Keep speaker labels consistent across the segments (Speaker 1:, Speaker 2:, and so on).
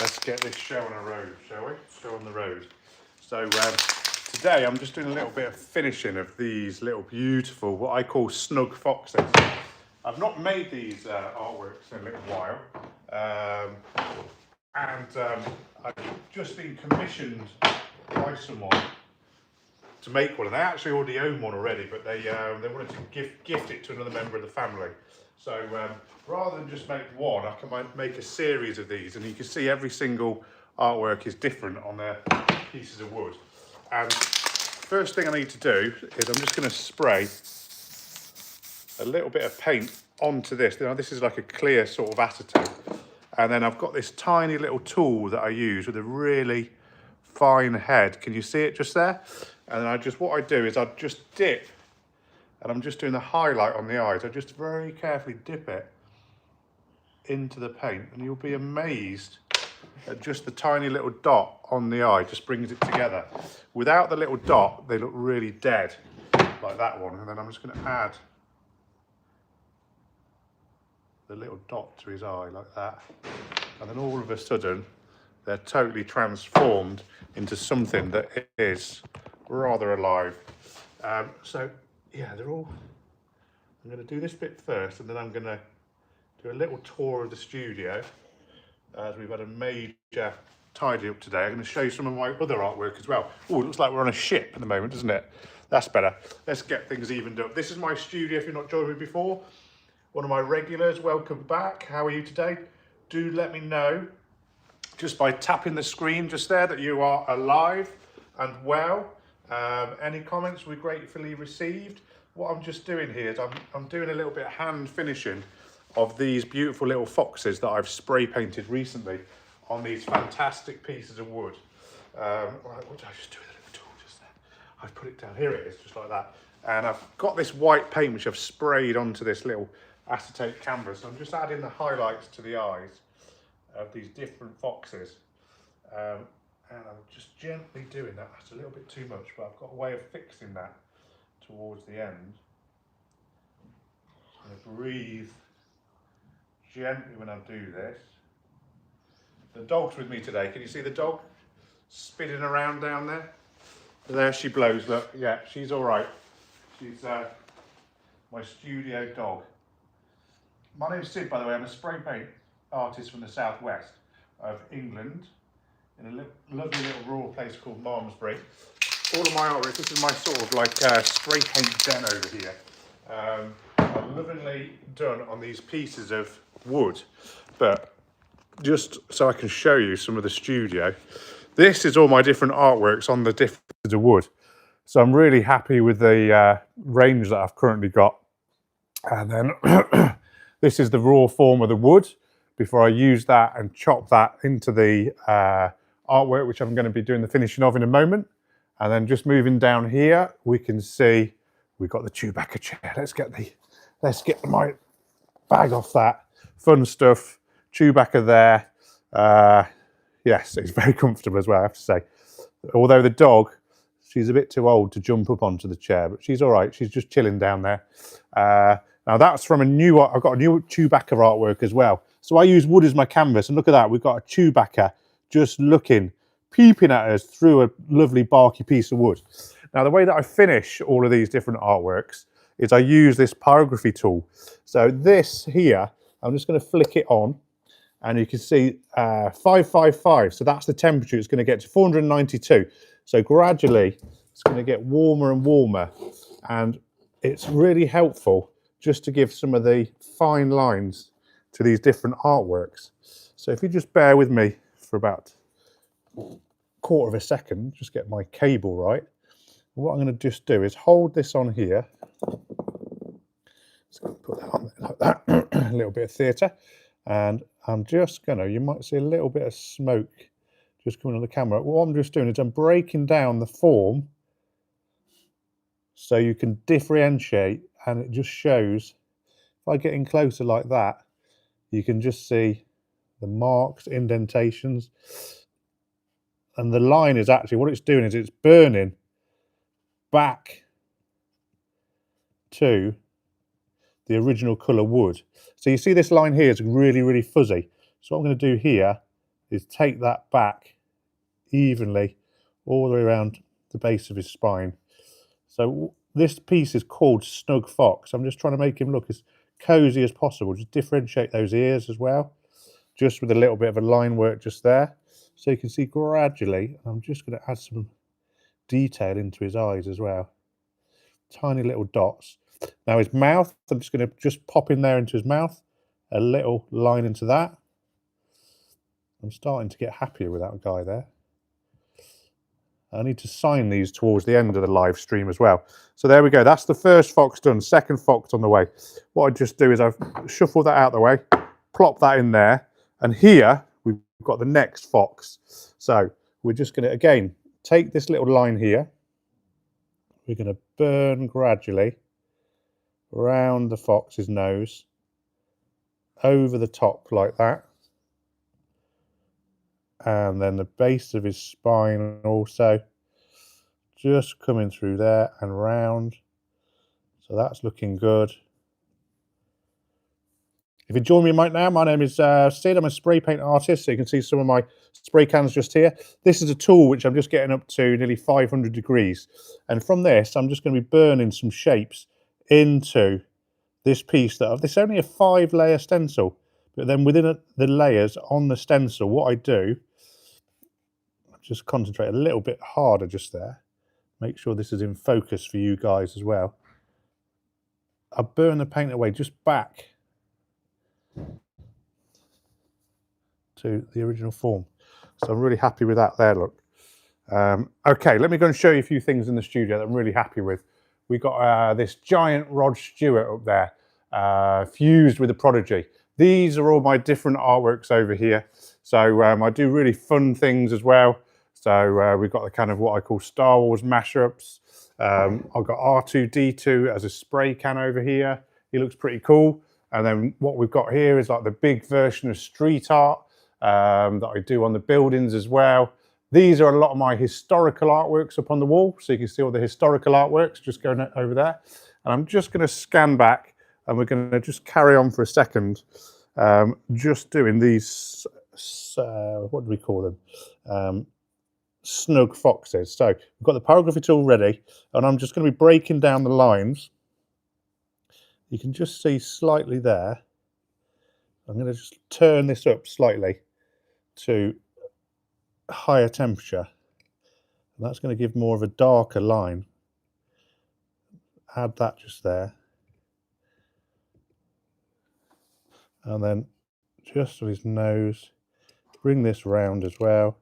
Speaker 1: let's get this show on the road, shall we? Show on the road. So today I'm just doing a little bit of finishing of these little beautiful, what I call snug foxes. I've not made these artworks in a little while, I've just been commissioned by someone to make one, and they actually already own one already, but they wanted to gift it to another member of the family. So rather than just make one, I can make a series of these, and you can see every single artwork is different on their pieces of wood. And first thing I need to do is I'm just going to spray a little bit of paint onto this. Now this is like a clear sort of acetate, and then I've got this tiny little tool that I use with a really fine head. Can you see it just there? And then what I do is I just dip, and I'm just doing the highlight on the eyes. I just very carefully dip it into the paint, and you'll be amazed at just the tiny little dot on the eye just brings it together. Without the little dot, they look really dead, like that one. And then I'm just going to add the little dot to his eye like that. And then all of a sudden, they're totally transformed into something that is rather alive. So yeah, they're all, I'm going to do this bit first, and then I'm going to do a little tour of the studio as we've had a major tidy up today. I'm going to show you some of my other artwork as well. Oh, it looks like we're on a ship at the moment, doesn't it? That's better. Let's get things evened up. This is my studio if you've not joined me before. One of my regulars, welcome back. How are you today? Do let me know just by tapping the screen just there that you are alive and well. Any comments we gratefully received. What I'm just doing here is I'm doing a little bit of hand finishing of these beautiful little foxes that I've spray painted recently on these fantastic pieces of wood. Right, what did I just do with the little tool just there? I've put it down, here it is, just like that. And I've got this white paint which I've sprayed onto this little acetate canvas. I'm just adding the highlights to the eyes of these different foxes. And I'm just gently doing that. That's a little bit too much, but I've got a way of fixing that towards the end. I'm going to breathe gently when I do this. The dog's with me today. Can you see the dog spinning around down there? There she blows, look. Yeah, she's all right. She's my studio dog. My name's Sid, by the way. I'm a spray paint artist from the southwest of England, in a lovely little rural place called Malmesbury. All of my artwork, this is my sort of like spray paint den over here. Are lovingly done on these pieces of wood, but just so I can show you some of the studio, this is all my different artworks on the different pieces of wood. So I'm really happy with the range that I've currently got. And then this is the raw form of the wood before I use that and chop that into the artwork, which I'm going to be doing the finishing of in a moment. And then just moving down here, we can see we've got the Chewbacca chair. Let's get my bag off that. Fun stuff. Chewbacca there. Yes, it's very comfortable as well, I have to say. Although the dog, she's a bit too old to jump up onto the chair, but she's all right. She's just chilling down there. Now that's from I've got a new Chewbacca artwork as well. So I use wood as my canvas, and look at that. We've got a Chewbacca just peeping at us through a lovely barky piece of wood. Now the way that I finish all of these different artworks is I use this pyrography tool. So this here, I'm just going to flick it on, and you can see 555. So that's the temperature. It's going to get to 492. So gradually it's going to get warmer and warmer, and it's really helpful just to give some of the fine lines to these different artworks. So if you just bear with me for about a quarter of a second, just get my cable right. What I'm going to just do is hold this on here. So put that on like that, a little bit of theatre. And I'm just going to, you might see a little bit of smoke just coming on the camera. What I'm just doing is I'm breaking down the form so you can differentiate, and it just shows, if I get in closer like that, you can just see the marks, indentations, and the line is actually, what it's doing is it's burning back to the original colour wood. So you see this line here is really, really fuzzy. So what I'm going to do here, is take that back evenly all the way around the base of his spine. So this piece is called Snug Fox. I'm just trying to make him look as cozy as possible. Just differentiate those ears as well, just with a little bit of a line work just there. So you can see gradually, I'm just going to add some detail into his eyes as well. Tiny little dots. Now his mouth, I'm just going to just pop in there into his mouth, a little line into that. I'm starting to get happier with that guy there. I need to sign these towards the end of the live stream as well. So there we go. That's the first fox done. Second fox on the way. What I just do is I've shuffled that out of the way, plop that in there, and here we've got the next fox. So we're just going to, again, take this little line here. We're going to burn gradually around the fox's nose, over the top like that. And then the base of his spine also, just coming through there and round. So that's looking good. If you join me right now, my name is Sid. I'm a spray paint artist, so you can see some of my spray cans just here. This is a tool which I'm just getting up to nearly 500 degrees. And from this, I'm just going to be burning some shapes into this piece. This is only a 5-layer stencil, but then within the layers on the stencil, what I do, just concentrate a little bit harder just there. Make sure this is in focus for you guys as well. I burn the paint away just back to the original form. So I'm really happy with that there, look. Okay, let me go and show you a few things in the studio that I'm really happy with. We've got this giant Rod Stewart up there, fused with the Prodigy. These are all my different artworks over here. So I do really fun things as well. So we've got the kind of what I call Star Wars mashups. I've got R2-D2 as a spray can over here. He looks pretty cool. And then what we've got here is like the big version of street art that I do on the buildings as well. These are a lot of my historical artworks up on the wall. So you can see all the historical artworks just going over there. And I'm just going to scan back and we're going to just carry on for a second. Just doing these, what do we call them? Snug foxes. So we've got the pyrography tool ready and I'm just going to be breaking down the lines. You can just see slightly there. I'm going to just turn this up slightly to higher temperature. And that's going to give more of a darker line. Add that just there. And then just on his nose, bring this round as well.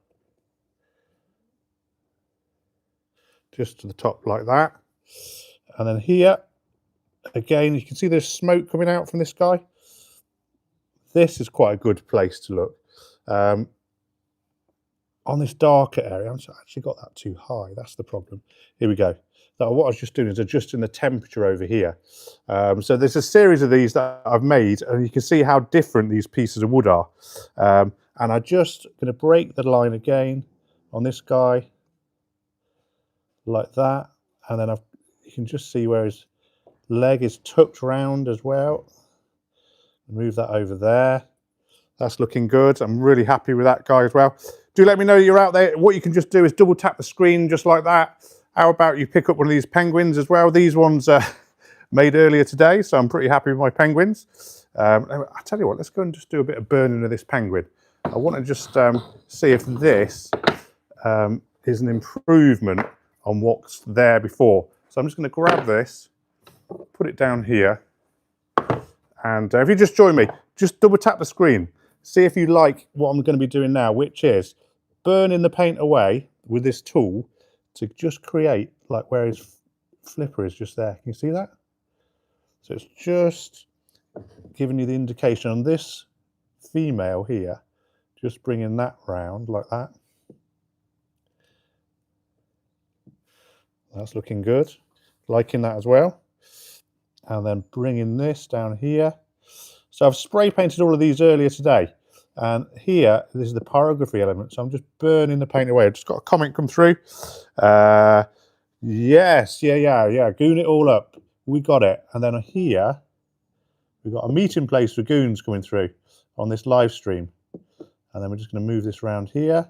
Speaker 1: Just to the top like that. And then here, again, you can see there's smoke coming out from this guy. This is quite a good place to look. On this darker area, I've actually got that too high. That's the problem. Here we go. So what I was just doing is adjusting the temperature over here. So there's a series of these that I've made, and you can see how different these pieces of wood are. And I'm just going to break the line again on this guy. Like that, and then you can just see where his leg is tucked round as well. Move that over there. That's looking good. I'm really happy with that guy as well. Do let me know you're out there. What you can just do is double tap the screen just like that. How about you pick up one of these penguins as well? These ones made earlier today, so I'm pretty happy with my penguins. I tell you what, let's go and just do a bit of burning of this penguin. I want to just see if this is an improvement on what's there before. So I'm just going to grab this, put it down here, and if you just join me, just double tap the screen. See if you like what I'm going to be doing now, which is burning the paint away with this tool to just create like where his flipper is just there. Can you see that? So it's just giving you the indication on this female here, just bringing that round like that. That's looking good. Liking that as well. And then bringing this down here. So I've spray painted all of these earlier today. And here, this is the pyrography element. So I'm just burning the paint away. I've just got a comment come through. Yes, yeah. Goon it all up. We got it. And then here, we've got a meeting place for goons coming through on this live stream. And then we're just going to move this around here,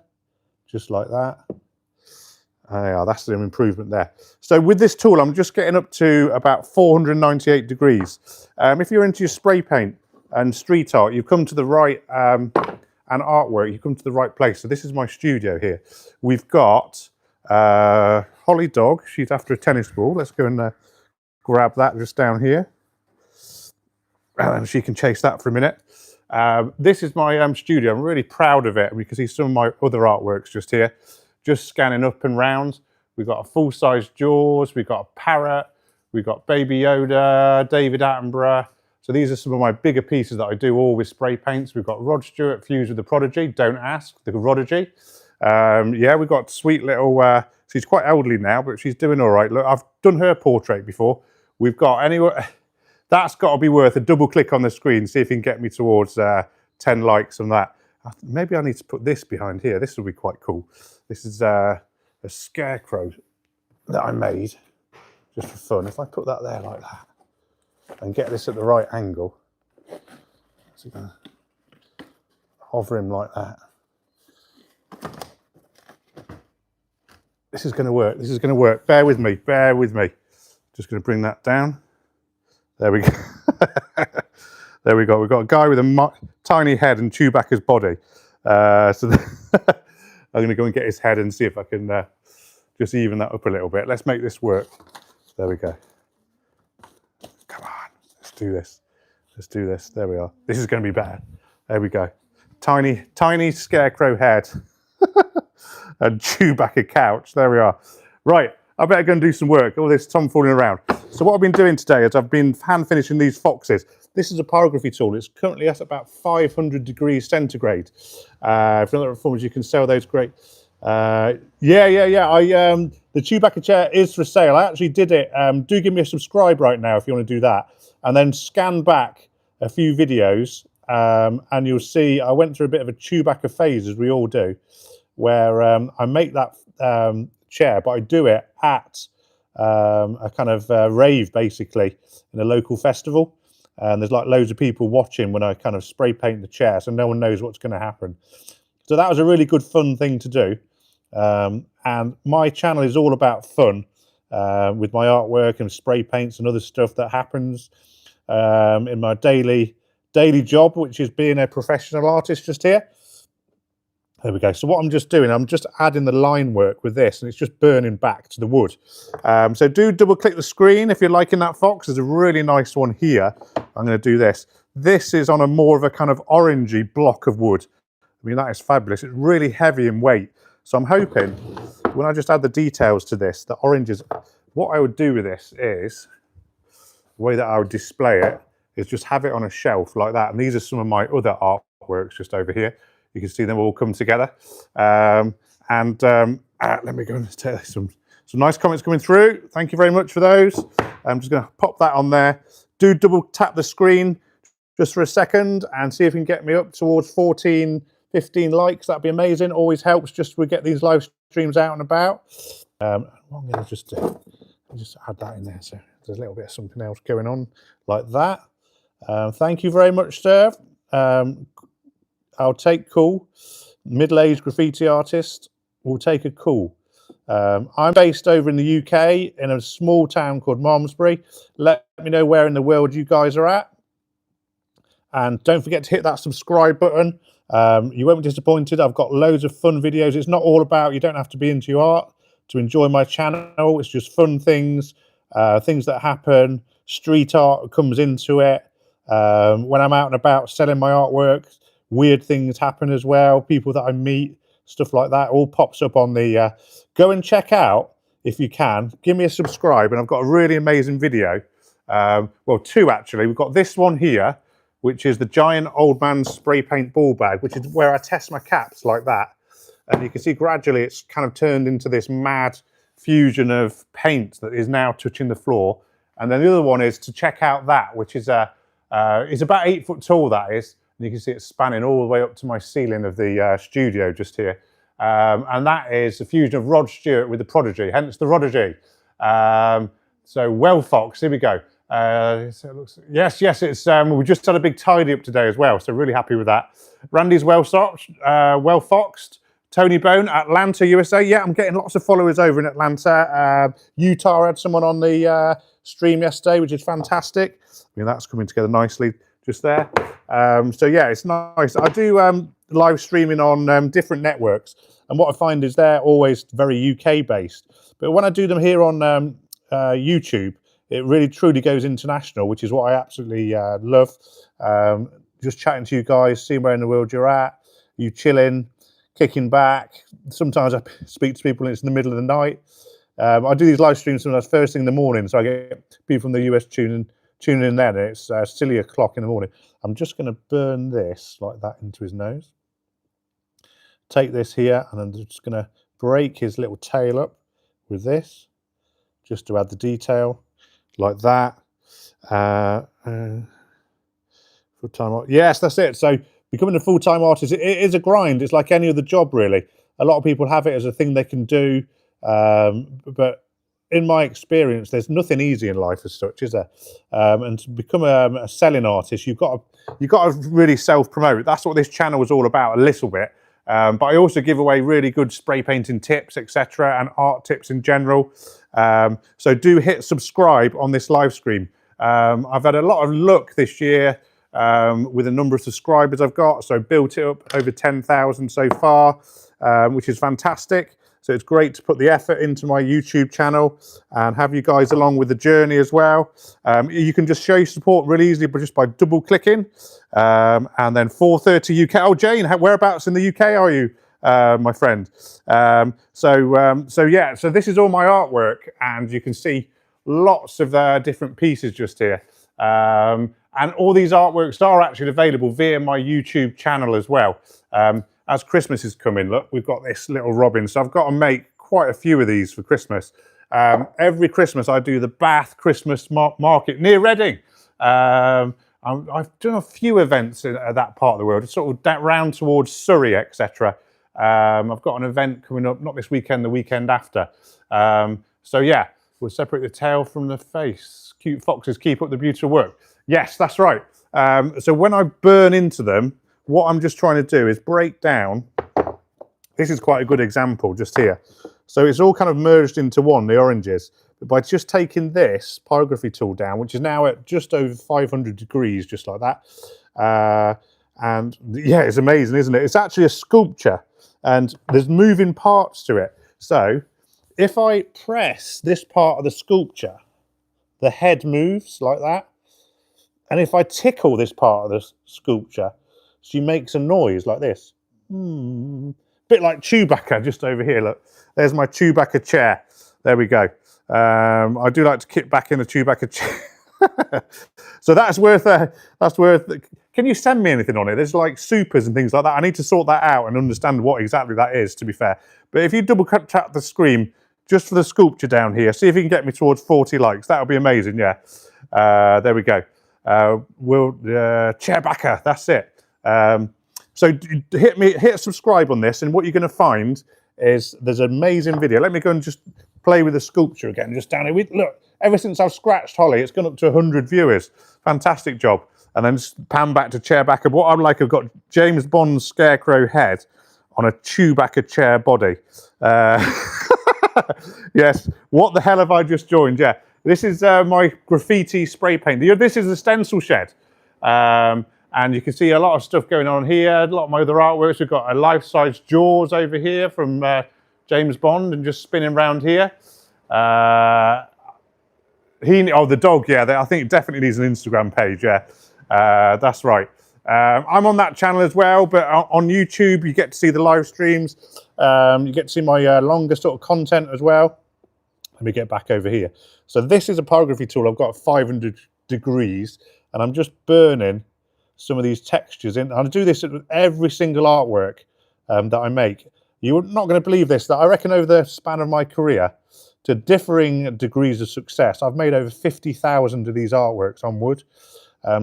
Speaker 1: just like that. Yeah, that's an improvement there. So with this tool, I'm just getting up to about 498 degrees. If you're into your spray paint and street art, you've come to the right, and artwork, you've come to the right place. So this is my studio here. We've got Holly Dog, she's after a tennis ball. Let's go and grab that just down here. And she can chase that for a minute. This is my studio. I'm really proud of it. And you can see some of my other artworks just here. Just scanning up and round. We've got a full-size Jaws, we've got a parrot, we've got Baby Yoda, David Attenborough. So these are some of my bigger pieces that I do all with spray paints. We've got Rod Stewart fused with the Prodigy, don't ask, the Prodigy. Yeah, we've got sweet little, she's quite elderly now, but she's doing all right. Look, I've done her portrait before. We've got anywhere, that's got to be worth a double click on the screen, see if you can get me towards 10 likes on that. Maybe I need to put this behind here. This will be quite cool. This is a scarecrow that I made just for fun. If I put that there like that and get this at the right angle, so you're going to hover him like that. This is going to work. This is going to work. Bear with me. Bear with me. Just going to bring that down. There we go. There we go. We've got a guy with a tiny head and Chewbacca's body. So I'm going to go and get his head and see if I can just even that up a little bit. Let's make this work. There we go. Come on, let's do this. Let's do this. There we are. This is going to be better. There we go. Tiny, tiny scarecrow head and Chewbacca couch. There we are. Right, I better go and do some work. All this tomfooling around. So what I've been doing today is I've been hand finishing these foxes. This is a pyrography tool. It's currently at about 500 degrees centigrade. If you're not reformers, you can sell those great. Yeah. The Chewbacca chair is for sale. I actually did it. Do give me a subscribe right now if you want to do that. And then scan back a few videos and you'll see I went through a bit of a Chewbacca phase, as we all do, where I make that chair, but I do it at a kind of rave, basically, in a local festival. And there's like loads of people watching when I kind of spray paint the chair, so no one knows what's going to happen. So that was a really good fun thing to do. And my channel is all about fun with my artwork and spray paints and other stuff that happens in my daily job, which is being a professional artist just here. There we go. So what I'm just doing, I'm just adding the line work with this, and it's just burning back to the wood. So do double click the screen if you're liking that fox. There's a really nice one here. I'm going to do this. This is on a more of a kind of orangey block of wood. I mean, that is fabulous. It's really heavy in weight. So I'm hoping when I just add the details to this, the oranges, what I would do with this is, the way that I would display it is just have it on a shelf like that. And these are some of my other artworks just over here. You can see them all come together. Let me go and take some nice comments coming through. Thank you very much for those. I'm just going to pop that on there. Do double tap the screen just for a second and see if you can get me up towards 14, 15 likes. That'd be amazing. Always helps just to get these live streams out and about. What I'm going to just do, just add that in there. So there's a little bit of something else going on like that. Thank you very much, sir. I'll take cool. Middle-aged graffiti artist will take a cool. I'm based over in the UK in a small town called Malmesbury. Let me know where in the world you guys are at. And don't forget to hit that subscribe button. You won't be disappointed. I've got loads of fun videos. It's not all about, you don't have to be into your art to enjoy my channel. It's just fun things, things that happen. Street art comes into it. When I'm out and about selling my artwork, weird things happen as well. People that I meet, stuff like that, all pops up on the... go and check out, if you can. Give me a subscribe, and I've got a really amazing video. Well, two actually. We've got this one here, which is the giant old man spray paint ball bag, which is where I test my caps like that. And you can see gradually it's kind of turned into this mad fusion of paint that is now touching the floor. And then the other one is to check out that, which is it's about 8 foot tall, that is. And you can see it spanning all the way up to my ceiling of the studio just here. And that is a fusion of Rod Stewart with the Prodigy, hence the Prodigy. So, well, Fox, here we go. So it looks, yes, it's we just had a big tidy up today as well, so really happy with that. Randy's well foxed. Tony Bone, Atlanta, USA. Yeah, I'm getting lots of followers over in Atlanta. Utah had someone on the stream yesterday, which is fantastic. I mean, that's coming together nicely just there. So yeah, it's nice. I do live streaming on different networks, and what I find is they're always very UK based. But when I do them here on YouTube, it really truly goes international, which is what I absolutely love. Just chatting to you guys, seeing where in the world you're at, you chilling, kicking back. Sometimes I speak to people and it's in the middle of the night. I do these live streams sometimes first thing in the morning, so I get people from the US tuning in then. It's silly o'clock in the morning. I'm just going to burn this like that into his nose. Take this here, and I'm just going to break his little tail up with this, just to add the detail, like that. Full-time art. Yes, that's it. So becoming a full-time artist, it is a grind. It's like any other job, really. A lot of people have it as a thing they can do, but in my experience, there's nothing easy in life as such, is there? And to become a selling artist, you've got to really self-promote. That's what this channel is all about, a little bit. But I also give away really good spray painting tips, etc., and art tips in general. So do hit subscribe on this live stream. I've had a lot of luck this year with the number of subscribers I've got. So built it up over 10,000 so far, which is fantastic. So it's great to put the effort into my YouTube channel and have you guys along with the journey as well. You can just show your support really easily just by double clicking. And then 4:30 UK. Oh, Jane, whereabouts in the UK are you, my friend? So yeah, so this is all my artwork, and you can see lots of different pieces just here. And all these artworks are actually available via my YouTube channel as well. As Christmas is coming, look, we've got this little robin. So I've got to make quite a few of these for Christmas. Every Christmas I do the Bath Christmas market near Reading. I've done a few events in that part of the world, sort of round towards Surrey, etc. I've got an event coming up, not this weekend, the weekend after. So yeah, we'll separate the tail from the face. Cute foxes keep up the beautiful work. Yes, that's right. So when I burn into them, what I'm just trying to do is break down. This is quite a good example just here. So it's all kind of merged into one, the oranges. But by just taking this pyrography tool down, which is now at just over 500 degrees, just like that. And yeah, it's amazing, isn't it? It's actually a sculpture and there's moving parts to it. So if I press this part of the sculpture, the head moves like that. And if I tickle this part of the sculpture, she makes a noise like this. Bit like Chewbacca just over here, look. There's my Chewbacca chair. There we go. I do like to kick back in the Chewbacca chair. So that's worth, can you send me anything on it? There's like supers and things like that. I need to sort that out and understand what exactly that is, to be fair. But if you double tap the screen just for the sculpture down here, see if you can get me towards 40 likes. That would be amazing, yeah. There we go. Chairbacker, that's it. So hit subscribe on this, and what you're going to find is there's an amazing video. Let me go and just play with the sculpture again, just down here. Look, ever since I've scratched Holly, it's gone up to 100 viewers. Fantastic job. And then just pan back to Chairbacker. What I'm like, I've got James Bond's scarecrow head on a Chewbacca chair body. Yes, what the hell have I just joined? Yeah, this is my graffiti spray paint. This is the stencil shed. And you can see a lot of stuff going on here, a lot of my other artworks. We've got a life-size Jaws over here from James Bond and just spinning around here. The dog, yeah, I think it definitely needs an Instagram page, yeah. That's right. I'm on that channel as well, but on YouTube, you get to see the live streams. You get to see my longer sort of content as well. Let me get back over here. So this is a pyrography tool. I've got 500 degrees, and I'm just burning some of these textures in. I do this with every single artwork that I make. You're not going to believe this, that I reckon over the span of my career, to differing degrees of success, I've made over 50,000 of these artworks on wood.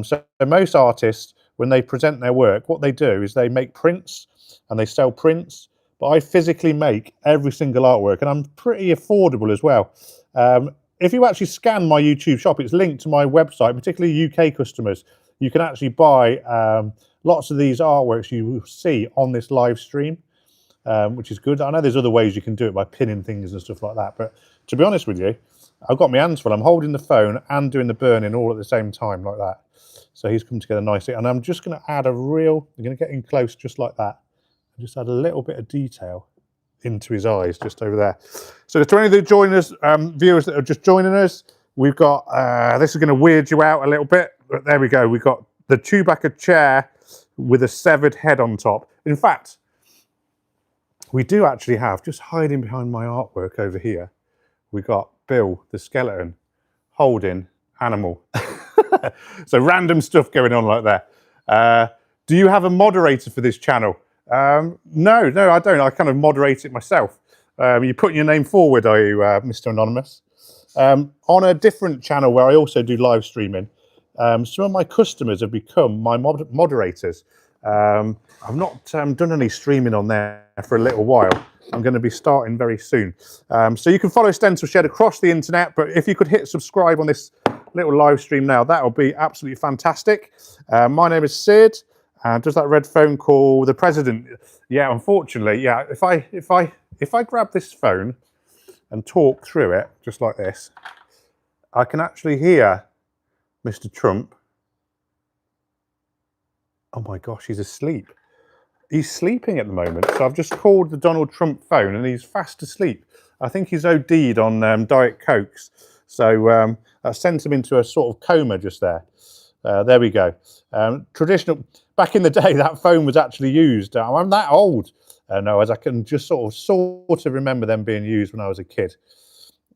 Speaker 1: So most artists, when they present their work, what they do is they make prints and they sell prints, but I physically make every single artwork, and I'm pretty affordable as well. if you actually scan my YouTube shop, it's linked to my website, particularly UK customers. You can actually buy lots of these artworks you will see on this live stream, which is good. I know there's other ways you can do it by pinning things and stuff like that, but to be honest with you, I've got my hands full. I'm holding the phone and doing the burning all at the same time like that. So he's come together nicely. And I'm just going to add I'm going to get in close just like that. And just add a little bit of detail into his eyes just over there. So to any of the joiners, viewers that are just joining us, we've got, this is going to weird you out a little bit, but there we go. We've got the Chewbacca chair with a severed head on top. In fact, we do actually have, just hiding behind my artwork over here, we got Bill the skeleton holding animal. So random stuff going on like that. Do you have a moderator for this channel? No, I don't. I kind of moderate it myself. You're putting your name forward, are you, Mr. Anonymous? On a different channel where I also do live streaming, some of my customers have become my moderators. I've not done any streaming on there for a little while. I'm going to be starting very soon. So you can follow Stencil Shed across the internet, but if you could hit subscribe on this little live stream now, that would be absolutely fantastic. My name is Sid. Does that red phone call the president? Yeah, unfortunately, yeah. If I grab this phone and talk through it just like this, I can actually hear Mr. Trump. Oh my gosh, he's asleep. He's sleeping at the moment. So I've just called the Donald Trump phone and he's fast asleep. I think he's OD'd on Diet Cokes. So I sent him into a sort of coma just there. There we go. Traditional, back in the day, that phone was actually used. I'm that old. No, as I can just sort of remember them being used when I was a kid.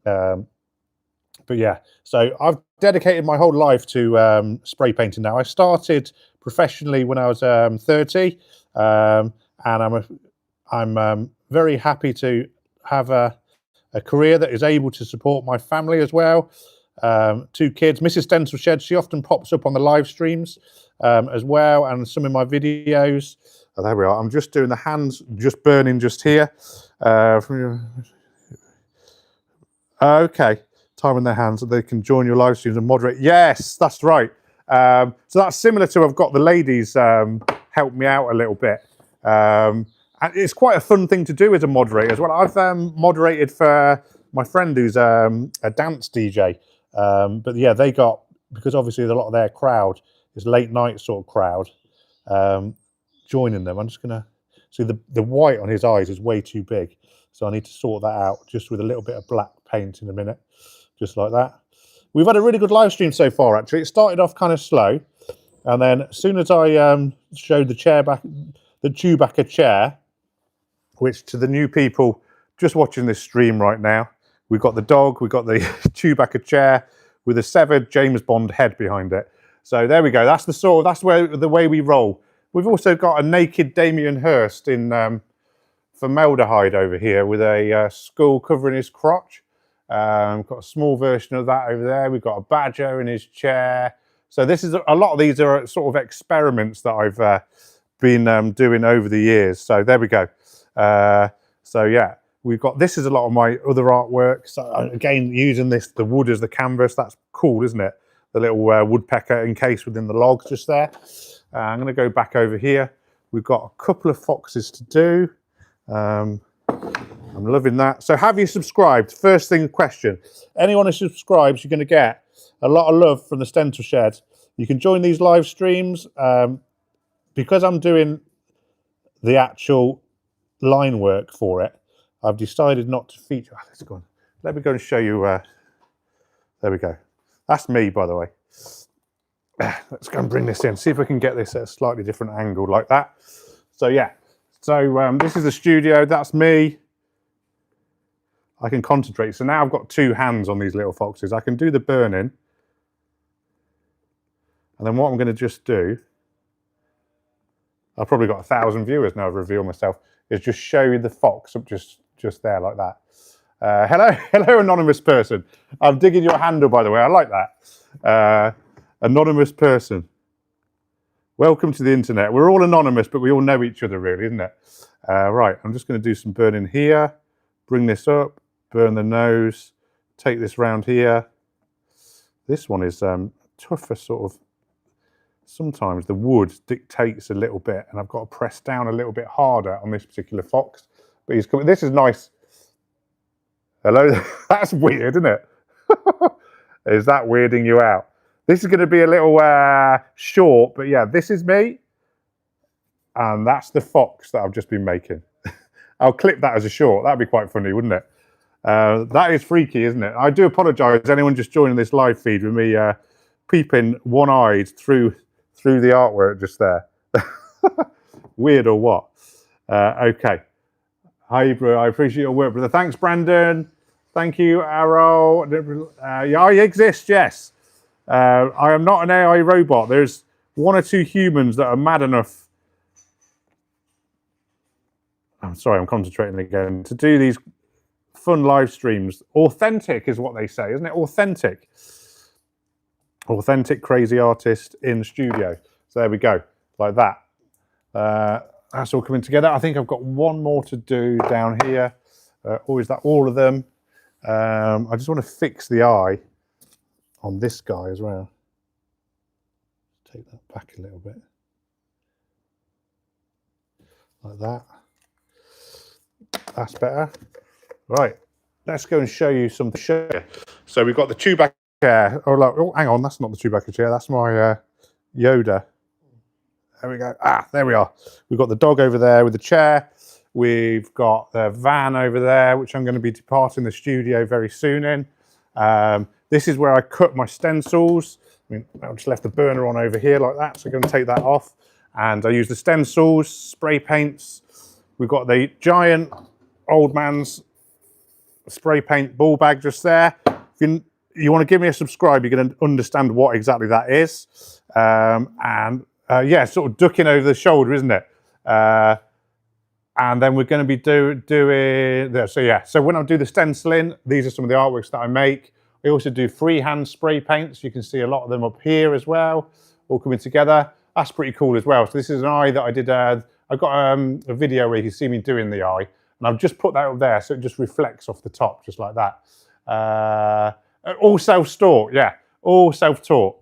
Speaker 1: But yeah, so I've dedicated my whole life to spray painting now. I started professionally when I was 30, and I'm very happy to have a career that is able to support my family as well. 2 kids. Mrs. Stencil Shed, she often pops up on the live streams as well, and some of my videos. Oh, there we are. I'm just doing the hands, just burning just here. Okay. Time in their hands so they can join your live streams and moderate. Yes, that's right. So that's similar to I've got the ladies help me out a little bit. And it's quite a fun thing to do as a moderator as well. I've moderated for my friend who's a dance DJ. But yeah, they got, because obviously a lot of their crowd is late night sort of crowd, joining them. I'm just going to see the white on his eyes is way too big. So I need to sort that out just with a little bit of black paint in a minute. Just like that. We've had a really good live stream so far, actually. It started off kind of slow. And then as soon as I showed the Chewbacca chair, which to the new people just watching this stream right now, we've got the dog, we've got the Chewbacca chair with a severed James Bond head behind it. So there we go. That's the way we roll. We've also got a naked Damien Hirst in formaldehyde over here with a skull covering his crotch. We've got a small version of that over there. We've got a badger in his chair. So this is a lot of these are sort of experiments that I've been doing over the years. So there we go. So yeah, we've got, this is a lot of my other artwork. So again, using the wood as the canvas. That's cool, isn't it? The little woodpecker encased within the log just there. I'm going to go back over here. We've got a couple of foxes to do. I'm loving that. So have you subscribed? First thing question. Anyone who subscribes, you're going to get a lot of love from the Stencil Shed. You can join these live streams. Because I'm doing the actual line work for it, I've decided not to feature. Oh, let's go on. Let me go and show you. There we go. That's me, by the way. Let's go and bring this in. See if we can get this at a slightly different angle like that. So yeah. So this is the studio. That's me. I can concentrate. So now I've got 2 hands on these little foxes. I can do the burning. And then what I'm going to just do, I've probably got 1,000 viewers now, I've revealed myself, is just show you the fox up just there like that. Hello, anonymous person. I'm digging your handle, by the way. I like that. Anonymous person. Welcome to the internet. We're all anonymous, but we all know each other, really, isn't it? Right, I'm just going to do some burning here. Bring this up. Burn the nose. take this round here. This one is tougher sort of, sometimes the wood dictates a little bit and I've got to press down a little bit harder on this particular fox. But he's coming, this is nice. Hello, that's weird, isn't it? Is that weirding you out? This is going to be a little short, but yeah, this is me. And that's the fox that I've just been making. I'll clip that as a short. That'd be quite funny, wouldn't it? That is freaky, isn't it? I do apologise, anyone just joining this live feed with me peeping one-eyed through the artwork just there. Weird or what? Okay. Hi, bro. I appreciate your work, brother. Thanks, Brandon. Thank you, Arrow. Yeah, I exist, yes. I am not an AI robot. There's one or two humans that are mad enough. I'm sorry, I'm concentrating again. To do these fun live streams. Authentic is what they say, isn't it? Authentic. Authentic crazy artist in the studio. So there we go, like that. That's all coming together. I think I've got one more to do down here. Or is that all of them? I just want to fix the eye on this guy as well. Take that back a little bit. Like that. That's better. Right, let's go and show you something. So we've got the Chewbacca chair. Oh, hang on, that's not the Chewbacca chair. That's my Yoda. There we go. Ah, there we are. We've got the dog over there with the chair. We've got the van over there, which I'm going to be departing the studio very soon in. This is where I cut my stencils. I mean, I've just left the burner on over here like that, so I'm going to take that off. And I use the stencils, spray paints. We've got the giant old man's spray paint ball bag just there. If you want to give me a subscribe, you're going to understand what exactly that is. Yeah, sort of ducking over the shoulder, isn't it? And then we're going to be doing this. So yeah, so when I do the stenciling, these are some of the artworks that I make. I also do freehand spray paints. You can see a lot of them up here as well, all coming together. That's pretty cool as well. So this is an eye that I did. I got a video where you can see me doing the eye, and I've just put that up there so it just reflects off the top, just like that. All self-taught, yeah, all self-taught.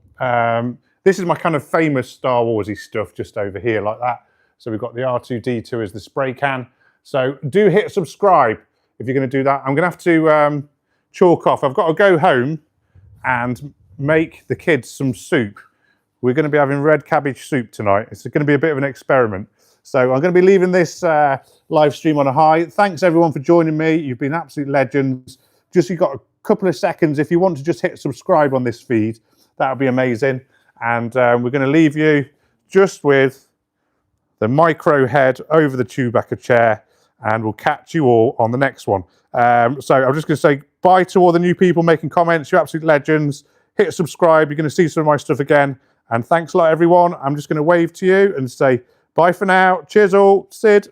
Speaker 1: This is my kind of famous Star Warsy stuff just over here like that. So we've got the R2-D2 as the spray can. So do hit subscribe if you're going to do that. I'm going to have to chalk off. I've got to go home and make the kids some soup. We're going to be having red cabbage soup tonight. It's going to be a bit of an experiment. So I'm going to be leaving this live stream on a high. Thanks everyone for joining me. You've been absolute legends. Just you've got a couple of seconds. If you want to just hit subscribe on this feed, that would be amazing. And we're going to leave you just with the micro head over the Chewbacca chair, and we'll catch you all on the next one. So I'm just going to say bye to all the new people making comments. You're absolute legends. Hit subscribe. You're going to see some of my stuff again. And thanks a lot, everyone. I'm just going to wave to you and say bye for now. Cheers all. Sid.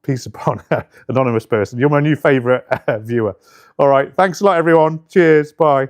Speaker 1: Peace upon anonymous person. You're my new favourite viewer. All right. Thanks a lot, everyone. Cheers. Bye.